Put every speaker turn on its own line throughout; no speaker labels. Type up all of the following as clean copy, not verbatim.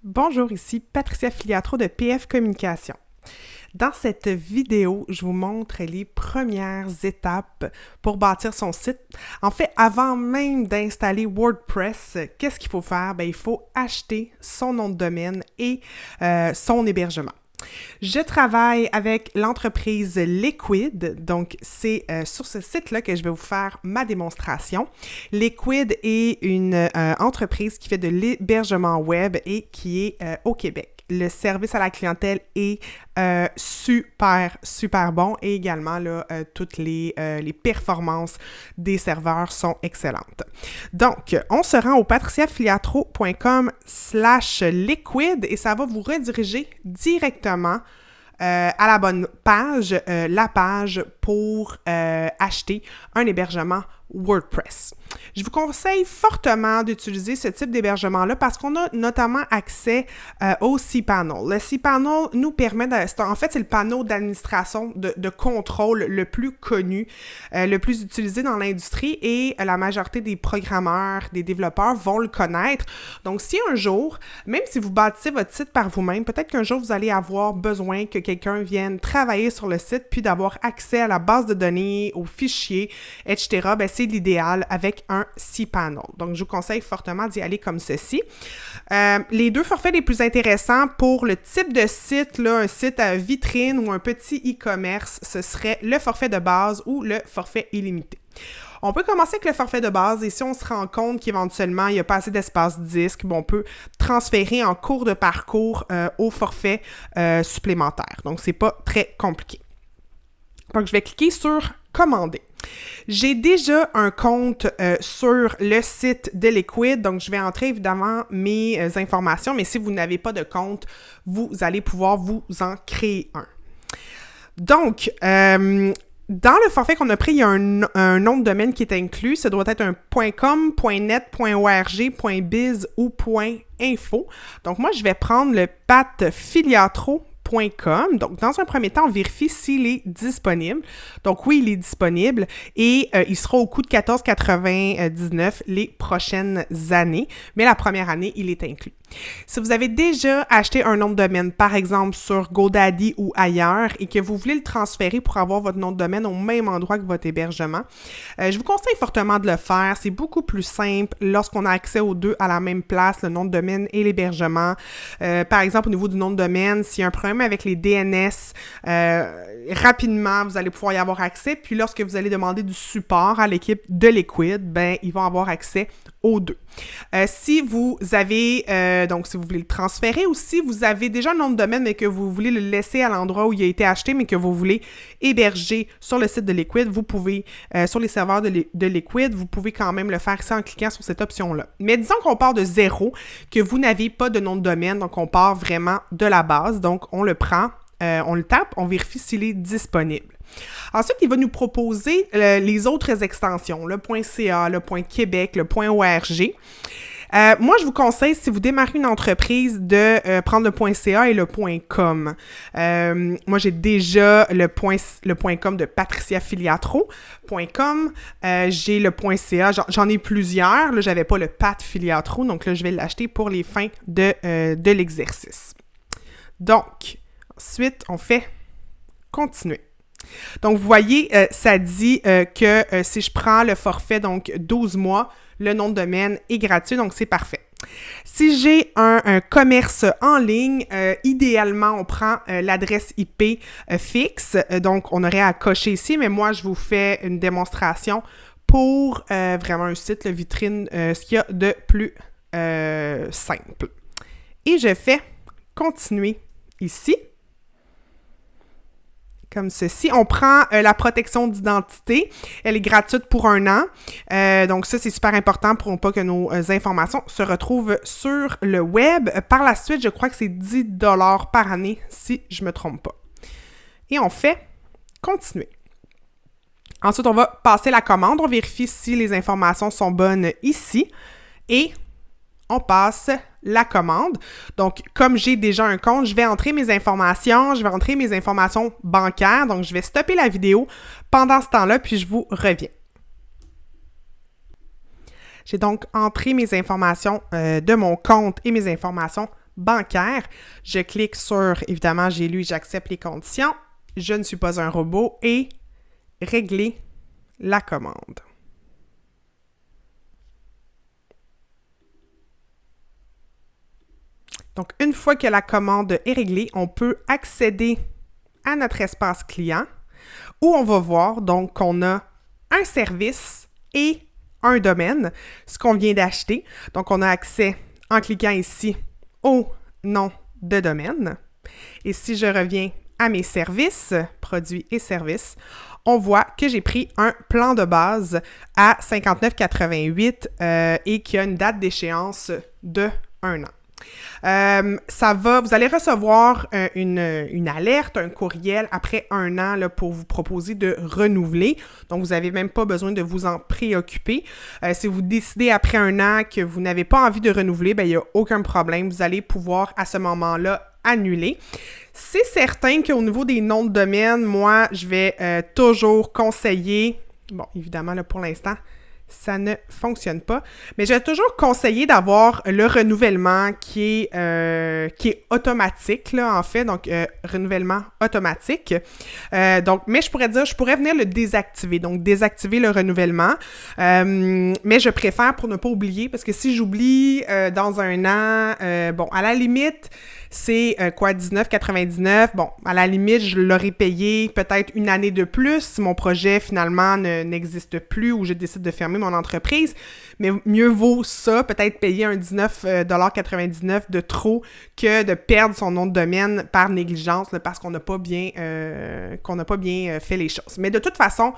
Bonjour, ici Patricia Filiatro de PF Communication. Dans cette vidéo, je vous montre les premières étapes pour bâtir son site. En fait, avant même d'installer WordPress, qu'est-ce qu'il faut faire? Il faut acheter son nom de domaine et son hébergement. Je travaille avec l'entreprise Liquid, donc c'est sur ce site-là que je vais vous faire ma démonstration. Liquid est une entreprise qui fait de l'hébergement web et qui est au Québec. Le service à la clientèle est super bon et également là, toutes les performances des serveurs sont excellentes. Donc, on se rend au patriciafiliatro.com/liquid et ça va vous rediriger directement à la bonne page, la page pour acheter un hébergement WordPress. Je vous conseille fortement d'utiliser ce type d'hébergement-là parce qu'on a notamment accès au cPanel. Le cPanel nous permet, en fait, c'est le panneau d'administration de contrôle le plus connu, le plus utilisé dans l'industrie et la majorité des programmeurs, des développeurs vont le connaître. Donc, si un jour, même si vous bâtissez votre site par vous-même, peut-être qu'un jour, vous allez avoir besoin que quelqu'un vienne travailler sur le site puis d'avoir accès à la base de données, aux fichiers, etc., c'est l'idéal avec un cPanel. Donc, je vous conseille fortement d'y aller comme ceci. Les deux forfaits les plus intéressants pour le type de site, là, un site à vitrine ou un petit e-commerce, ce serait le forfait de base ou le forfait illimité. On peut commencer avec le forfait de base et si on se rend compte qu'éventuellement, il n'y a pas assez d'espace disque, on peut transférer en cours de parcours au forfait supplémentaire. Donc, c'est pas très compliqué. Donc, je vais cliquer sur « Commander ». J'ai déjà un compte sur le site de Liquid, donc je vais entrer évidemment mes informations, mais si vous n'avez pas de compte, vous allez pouvoir vous en créer un. Donc, dans le forfait qu'on a pris, il y a un nom de domaine qui est inclus. Ça doit être un .com, .net, .org, .biz ou .info. Donc, moi, je vais prendre le patfiliatro.com. Donc, dans un premier temps, on vérifie s'il est disponible. Donc, oui, il est disponible et il sera au coût de $14,99 les prochaines années. Mais la première année, il est inclus. Si vous avez déjà acheté un nom de domaine, par exemple sur GoDaddy ou ailleurs, et que vous voulez le transférer pour avoir votre nom de domaine au même endroit que votre hébergement, je vous conseille fortement de le faire. C'est beaucoup plus simple lorsqu'on a accès aux deux à la même place, le nom de domaine et l'hébergement. Par exemple, au niveau du nom de domaine, s'il y a un problème avec les DNS, rapidement, vous allez pouvoir y avoir accès. Puis lorsque vous allez demander du support à l'équipe de Liquid, ils vont avoir accès aux deux. Si vous avez, donc si vous voulez le transférer ou si vous avez déjà un nom de domaine mais que vous voulez le laisser à l'endroit où il a été acheté mais que vous voulez héberger sur le site de Liquid, vous pouvez, sur les serveurs de Liquid, vous pouvez quand même le faire ici en cliquant sur cette option-là. Mais disons qu'on part de zéro, que vous n'avez pas de nom de domaine, donc on part vraiment de la base, donc on le prend, on le tape, on vérifie s'il est disponible. Ensuite, il va nous proposer les autres extensions, le .ca, le .québec, le .org. Moi, je vous conseille, si vous démarrez une entreprise, de prendre le .ca et le .com. Moi, j'ai déjà le .com de patriciafiliatro.com. J'ai le .ca, j'en ai plusieurs. Là, j'avais pas le Pat Filiatro, donc là, je vais l'acheter pour les fins de l'exercice. Donc, ensuite, on fait « Continuer ». Donc, vous voyez, ça dit que si je prends le forfait, donc 12 mois, le nom de domaine est gratuit, donc c'est parfait. Si j'ai un commerce en ligne, idéalement, on prend l'adresse IP fixe, donc on aurait à cocher ici, mais moi, je vous fais une démonstration pour vraiment un site, la vitrine, ce qu'il y a de plus simple. Et je fais « Continuer » ici. Comme ceci. On prend la protection d'identité. Elle est gratuite pour 1 an. Donc ça, c'est super important pour pas que nos informations se retrouvent sur le web. Par la suite, je crois que c'est $10 par année, si je ne me trompe pas. Et on fait « Continuer ». Ensuite, on va passer la commande. On vérifie si les informations sont bonnes ici. Et on passe la commande. Donc, comme j'ai déjà un compte, je vais entrer mes informations, bancaires. Donc, je vais stopper la vidéo pendant ce temps-là, puis je vous reviens. J'ai donc entré mes informations de mon compte et mes informations bancaire. Je clique sur, évidemment, j'ai lu et j'accepte les conditions. Je ne suis pas un robot et régler la commande. Donc, une fois que la commande est réglée, on peut accéder à notre espace client où on va voir donc qu'on a un service et un domaine, ce qu'on vient d'acheter. Donc, on a accès en cliquant ici au nom de domaine. Et si je reviens à mes services, produits et services, on voit que j'ai pris un plan de base à 59,88 et qui a une date d'échéance de 1 an. Vous allez recevoir une alerte, un courriel après 1 an là, pour vous proposer de renouveler. Donc, vous n'avez même pas besoin de vous en préoccuper. Si vous décidez après 1 an que vous n'avez pas envie de renouveler, il n'y a aucun problème. Vous allez pouvoir à ce moment-là annuler. C'est certain qu'au niveau des noms de domaine, moi, je vais toujours conseiller, bon, évidemment, là, pour l'instant, ça ne fonctionne pas. Mais je vais toujours conseiller d'avoir le renouvellement qui est automatique, là, en fait. Donc, renouvellement automatique. Mais je pourrais venir le désactiver. Donc, désactiver le renouvellement. Mais je préfère pour ne pas oublier, parce que si j'oublie dans 1 an, à la limite, c'est 19,99. Bon, à la limite, je l'aurais payé peut-être 1 année de plus si mon projet finalement n'existe plus ou je décide de fermer mon entreprise. Mais mieux vaut ça, peut-être payer un 19,99$ de trop que de perdre son nom de domaine par négligence là, parce qu'on n'a pas bien fait les choses. Mais de toute façon,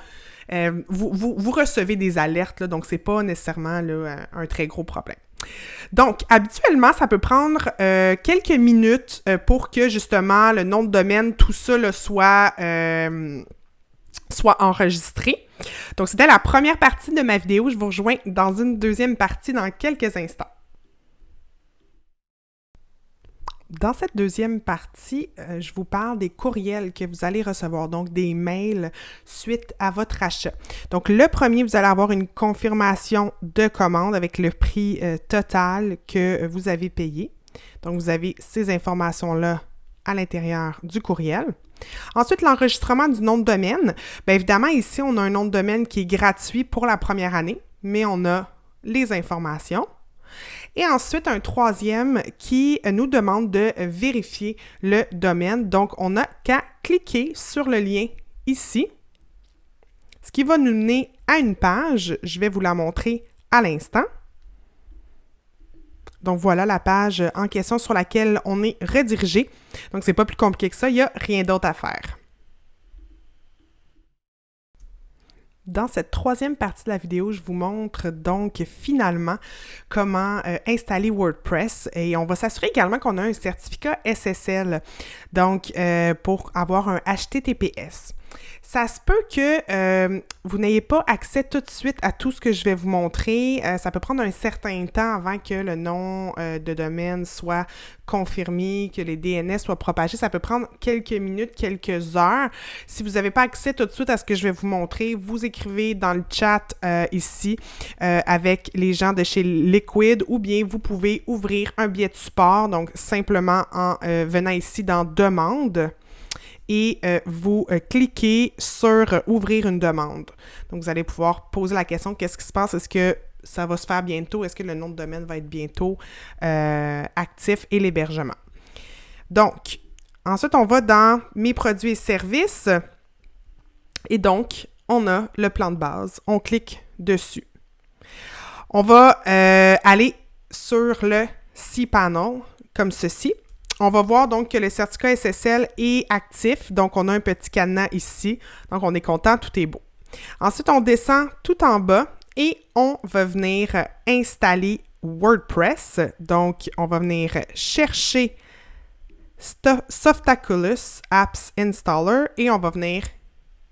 vous recevez des alertes, là, donc c'est pas nécessairement là, un très gros problème. Donc, habituellement, ça peut prendre quelques minutes pour que, justement, le nom de domaine, tout ça là, soit enregistré. Donc, c'était la première partie de ma vidéo. Je vous rejoins dans une deuxième partie dans quelques instants. Dans cette deuxième partie, je vous parle des courriels que vous allez recevoir, donc des mails suite à votre achat. Donc, le premier, vous allez avoir une confirmation de commande avec le prix total que vous avez payé. Donc, vous avez ces informations-là à l'intérieur du courriel. Ensuite, l'enregistrement du nom de domaine. Bien évidemment, ici, on a un nom de domaine qui est gratuit pour la première année, mais on a les informations. Et ensuite, un troisième qui nous demande de vérifier le domaine. Donc, on n'a qu'à cliquer sur le lien ici, ce qui va nous mener à une page. Je vais vous la montrer à l'instant. Donc, voilà la page en question sur laquelle on est redirigé. Donc, c'est pas plus compliqué que ça. Il n'y a rien d'autre à faire. Dans cette troisième partie de la vidéo, je vous montre donc finalement comment installer WordPress et on va s'assurer également qu'on a un certificat SSL, donc pour avoir un HTTPS. Ça se peut que vous n'ayez pas accès tout de suite à tout ce que je vais vous montrer. Ça peut prendre un certain temps avant que le nom de domaine soit confirmé, que les DNS soient propagés. Ça peut prendre quelques minutes, quelques heures. Si vous n'avez pas accès tout de suite à ce que je vais vous montrer, vous écrivez dans le chat ici avec les gens de chez Liquid ou bien vous pouvez ouvrir un billet de support, donc simplement en venant ici dans « Demande ». Et vous cliquez sur « Ouvrir une demande ». Donc, vous allez pouvoir poser la question « Qu'est-ce qui se passe? Est-ce que ça va se faire bientôt? Est-ce que le nom de domaine va être bientôt actif? » Et l'hébergement. Donc, ensuite, on va dans « Mes produits et services ». Et donc, on a le plan de base. On clique dessus. On va aller sur le cPanel, comme ceci. On va voir donc que le certificat SSL est actif. Donc, on a un petit cadenas ici. Donc, on est content, tout est beau. Ensuite, on descend tout en bas et on va venir installer WordPress. Donc, on va venir chercher Softaculous Apps Installer et on va venir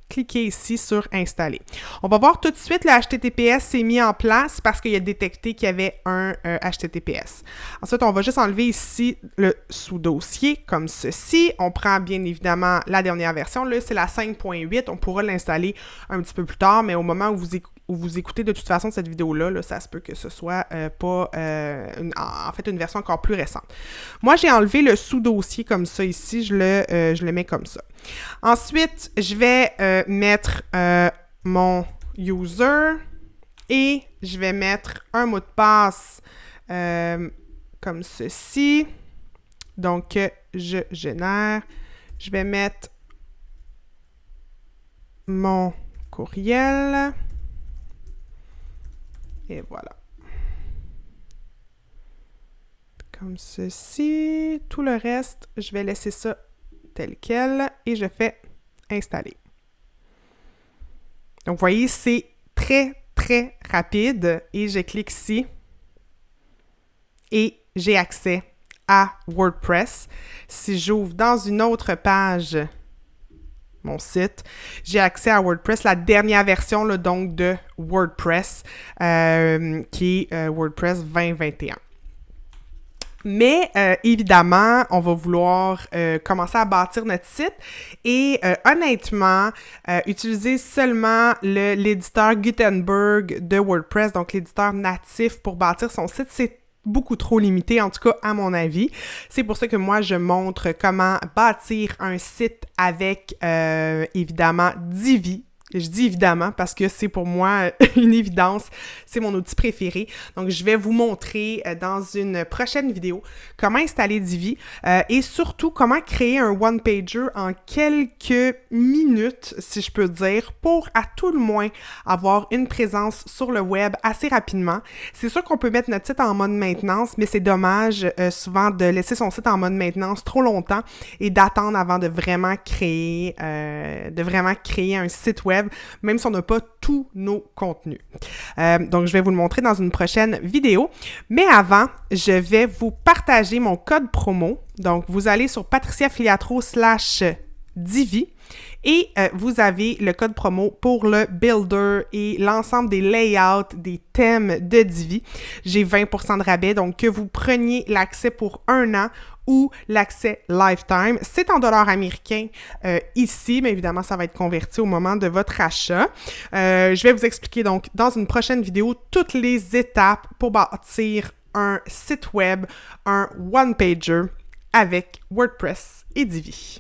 cliquer ici sur « Installer ». On va voir tout de suite le HTTPS s'est mis en place parce qu'il a détecté qu'il y avait un HTTPS. Ensuite, on va juste enlever ici le sous-dossier comme ceci. On prend bien évidemment la dernière version. Là, c'est la 5.8. On pourra l'installer un petit peu plus tard, mais au moment où vous vous écoutez de toute façon cette vidéo-là, là, ça se peut que ce soit pas, en fait, une version encore plus récente. Moi, j'ai enlevé le sous-dossier comme ça ici, je le mets comme ça. Ensuite, je vais mettre mon user et je vais mettre un mot de passe comme ceci. Donc, je génère. Je vais mettre mon courriel. Et voilà. Comme ceci. Tout le reste, je vais laisser ça tel quel et je fais installer. Donc, vous voyez, c'est très, très rapide et je clique ici et j'ai accès à WordPress. Si j'ouvre dans une autre page mon site, j'ai accès à WordPress, la dernière version là, donc de WordPress, qui est WordPress 2021. Mais évidemment, on va vouloir commencer à bâtir notre site et honnêtement, utiliser seulement l'éditeur Gutenberg de WordPress, donc l'éditeur natif pour bâtir son site, c'est beaucoup trop limité, en tout cas à mon avis. C'est pour ça que moi, je montre comment bâtir un site avec, évidemment, Divi. Je dis évidemment parce que c'est pour moi une évidence, c'est mon outil préféré. Donc, je vais vous montrer dans une prochaine vidéo comment installer Divi et surtout comment créer un one-pager en quelques minutes, si je peux dire, pour à tout le moins avoir une présence sur le web assez rapidement. C'est sûr qu'on peut mettre notre site en mode maintenance, mais c'est dommage souvent de laisser son site en mode maintenance trop longtemps et d'attendre avant de vraiment créer un site web, même si on n'a pas tous nos contenus. Donc, je vais vous le montrer dans une prochaine vidéo. Mais avant, je vais vous partager mon code promo. Donc, vous allez sur patriciafiliatro/Divi et vous avez le code promo pour le builder et l'ensemble des layouts, des thèmes de Divi. J'ai 20% de rabais, donc que vous preniez l'accès pour 1 an ou l'accès lifetime. C'est en dollars américains ici, mais évidemment, ça va être converti au moment de votre achat. Je vais vous expliquer donc dans une prochaine vidéo toutes les étapes pour bâtir un site web, un one-pager avec WordPress et Divi.